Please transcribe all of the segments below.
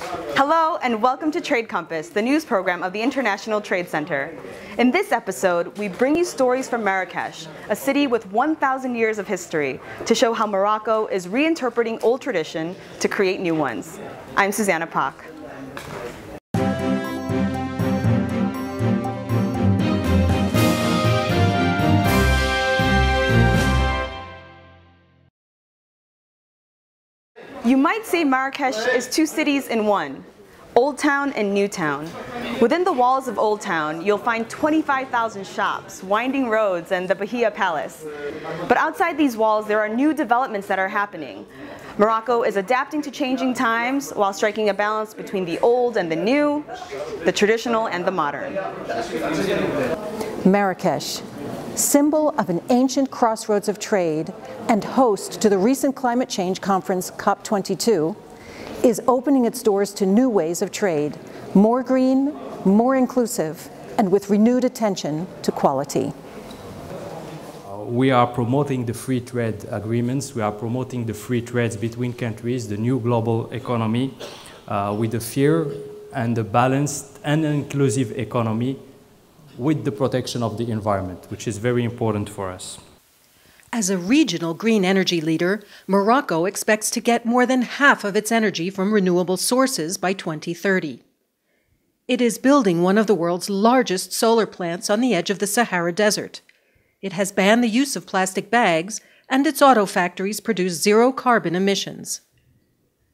Hello and welcome to Trade Compass, the news program of the International Trade Center. In this episode, we bring you stories from Marrakesh, a city with 1,000 years of history, to show how Morocco is reinterpreting old tradition to create new ones. I'm Susanna Pak. You might say Marrakesh is two cities in one, Old Town and New Town. Within the walls of Old Town, you'll find 25,000 shops, winding roads, and the Bahia Palace. But outside these walls, there are new developments that are happening. Morocco is adapting to changing times while striking a balance between the old and the new, the traditional and the modern. Marrakesh, symbol of an ancient crossroads of trade and host to the recent climate change conference COP22, is opening its doors to new ways of trade, more green, more inclusive, and with renewed attention to quality. We are promoting the free trade agreements, we are promoting the free trades between countries, the new global economy, with a fair and a balanced and inclusive economy with the protection of the environment, which is very important for us. As a regional green energy leader, Morocco expects to get more than half of its energy from renewable sources by 2030. It is building one of the world's largest solar plants on the edge of the Sahara Desert. It has banned the use of plastic bags, and its auto factories produce zero carbon emissions.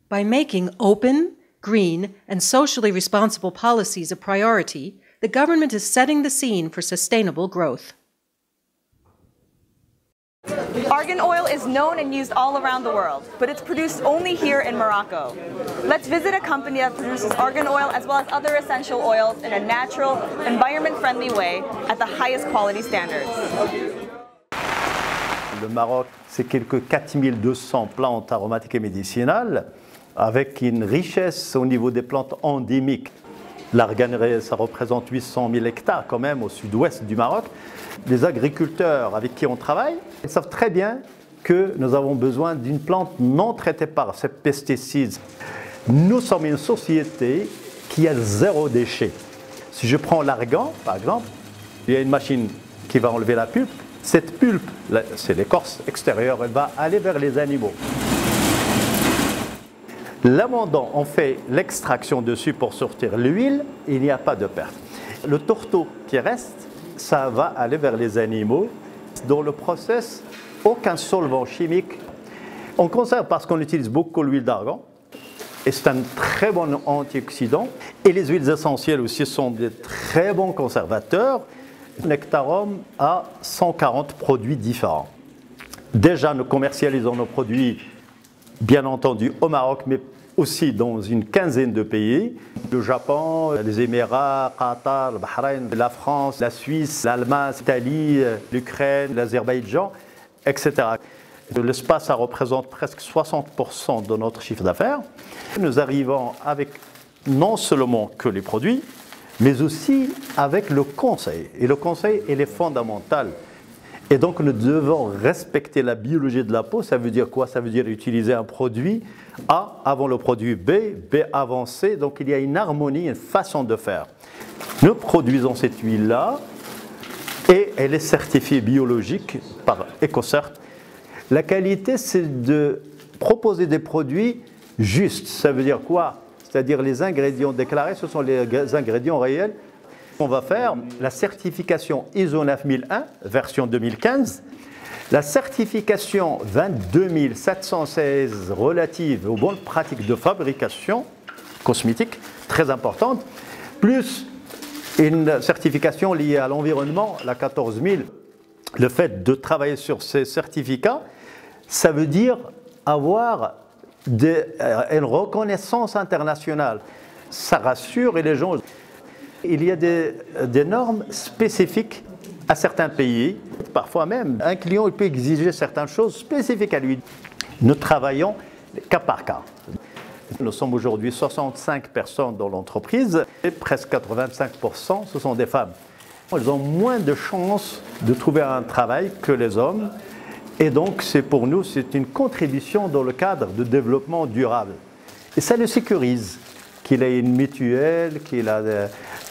By making open, green, and socially responsible policies a priority, the government is setting the scene for sustainable growth. Argan oil is known and used all around the world, but it's produced only here in Morocco. Let's visit a company that produces argan oil as well as other essential oils in a natural, environment-friendly way at the highest quality standards. Le Maroc, c'est quelques 4200 plantes aromatiques et médicinales, avec une richesse au niveau des plantes endémiques. L'arganeraie, ça représente 800 000 hectares quand même au sud-ouest du Maroc. Les agriculteurs avec qui on travaille, ils savent très bien que nous avons besoin d'une plante non traitée par ces pesticides. Nous sommes une société qui a zéro déchet. Si je prends l'argan, par exemple, il y a une machine qui va enlever la pulpe. Cette pulpe, c'est l'écorce extérieure, elle va aller vers les animaux. L'amendant, on fait l'extraction dessus pour sortir l'huile, il n'y a pas de perte. Le tourteau qui reste, ça va aller vers les animaux. Dans le process, aucun solvant chimique. On conserve parce qu'on utilise beaucoup l'huile d'argan, et c'est un très bon antioxydant. Et les huiles essentielles aussi sont des très bons conservateurs. Nectarum a 140 produits différents. Déjà, nous commercialisons nos produits, bien entendu, au Maroc, mais aussi dans une quinzaine de pays. Le Japon, les Émirats, Qatar, le Bahreïn, la France, la Suisse, l'Allemagne, l'Italie, l'Ukraine, l'Azerbaïdjan, etc. L'espace, ça représente presque 60% de notre chiffre d'affaires. Nous arrivons avec non seulement que les produits, mais aussi avec le conseil. Et le conseil, il est fondamental. Et donc, nous devons respecter la biologie de la peau. Ça veut dire quoi? Ça veut dire utiliser un produit A avant le produit B, B avant C. Donc, il y a une harmonie, une façon de faire. Nous produisons cette huile-là et elle est certifiée biologique par EcoCert. La qualité, c'est de proposer des produits justes. Ça veut dire quoi? C'est-à-dire les ingrédients déclarés, ce sont les ingrédients réels. On va faire la certification ISO 9001, version 2015, la certification 22716 relative aux bonnes pratiques de fabrication cosmétique, très importante, plus une certification liée à l'environnement, la 14000. Le fait de travailler sur ces certificats, ça veut dire avoir une reconnaissance internationale. Ça rassure les gens. Il y a des normes spécifiques à certains pays. Parfois même, un client il peut exiger certaines choses spécifiques à lui. Nous travaillons cas par cas. Nous sommes aujourd'hui 65 personnes dans l'entreprise et presque 85% ce sont des femmes. Elles ont moins de chances de trouver un travail que les hommes. Et donc, pour nous, c'est une contribution dans le cadre de développement durable. Et ça le sécurise, qu'il ait une mutuelle, qu'il a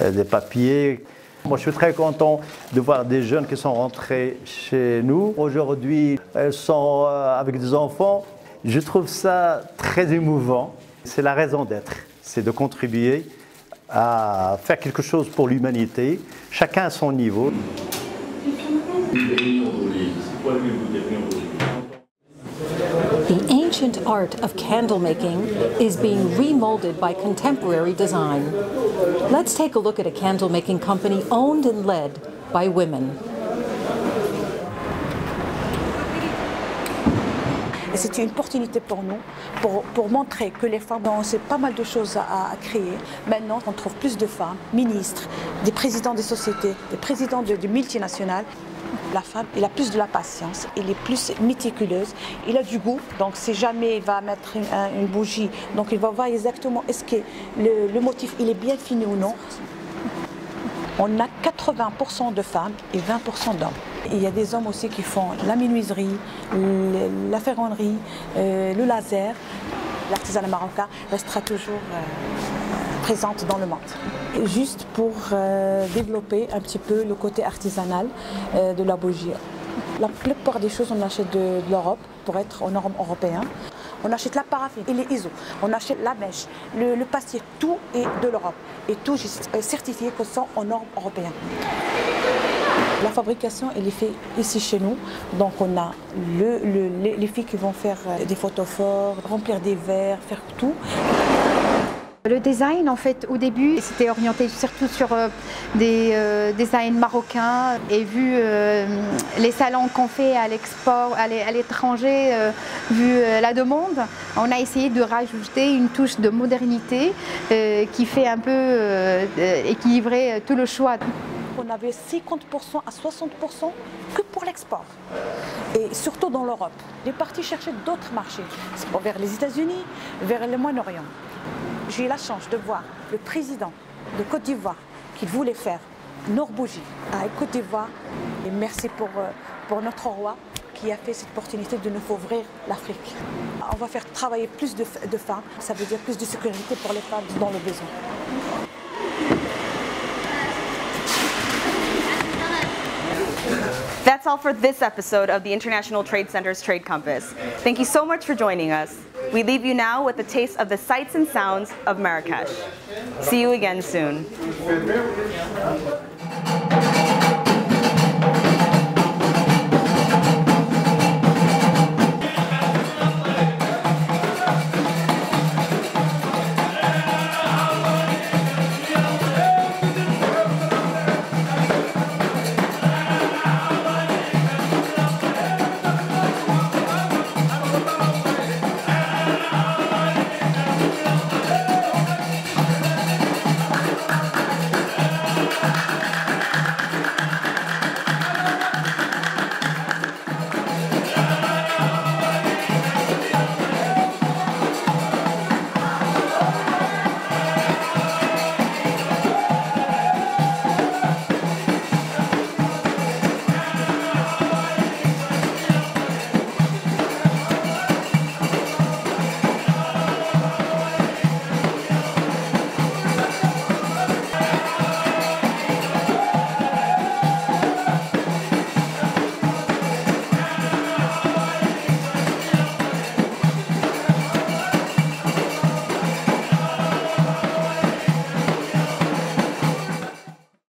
des papiers. Moi, je suis très content de voir des jeunes qui sont rentrés chez nous. Aujourd'hui, elles sont avec des enfants. Je trouve ça très émouvant. C'est la raison d'être, c'est de contribuer à faire quelque chose pour l'humanité, chacun à son niveau. The ancient art of candle making is being remolded by contemporary design. Let's take a look at a candle making company owned and led by women. C'est une opportunité pour nous, pour montrer que les femmes ont pas mal de choses à créer. Maintenant, on trouve plus de femmes, ministres, des présidents des sociétés, des présidents de multinationales. La femme, elle a plus de la patience, elle est plus méticuleuse, elle a du goût. Donc si jamais il va mettre une bougie, donc il va voir exactement est-ce que le motif il est bien fini ou non. On a 80% de femmes et 20% d'hommes. Il y a des hommes aussi qui font la menuiserie, la ferronnerie, le laser. L'artisanat marocain restera toujours présente dans le monde. Juste pour développer un petit peu le côté artisanal de la bougie. La plupart des choses, on achète de l'Europe pour être aux normes européennes. On achète la paraffine et les ISO, on achète la mèche, le pastier, tout est de l'Europe. Et tout est certifié que sont aux normes européennes. La fabrication, elle est faite ici chez nous. Donc on a les filles qui vont faire des photophores, remplir des verres, faire tout. Le design, en fait, au début, c'était orienté surtout sur des designs marocains. Et vu les salons qu'on fait à l'export, à l'étranger, vu la demande, on a essayé de rajouter une touche de modernité qui fait un peu équilibrer tout le choix. On avait 50% à 60% que pour l'export. Et surtout dans l'Europe. Les partis cherchaient d'autres marchés, vers les États-Unis, vers le Moyen-Orient. J'ai eu la chance de voir le président de Côte d'Ivoire qui voulait faire nos bougies à Côte d'Ivoire. Et merci pour notre roi qui a fait cette opportunité de nous ouvrir l'Afrique. On va faire travailler plus de femmes, ça veut dire plus de sécurité pour les femmes dans le besoin. That's all for this episode of the International Trade Center's Trade Compass. Thank you so much for joining us. We leave you now with a taste of the sights and sounds of Marrakesh. See you again soon.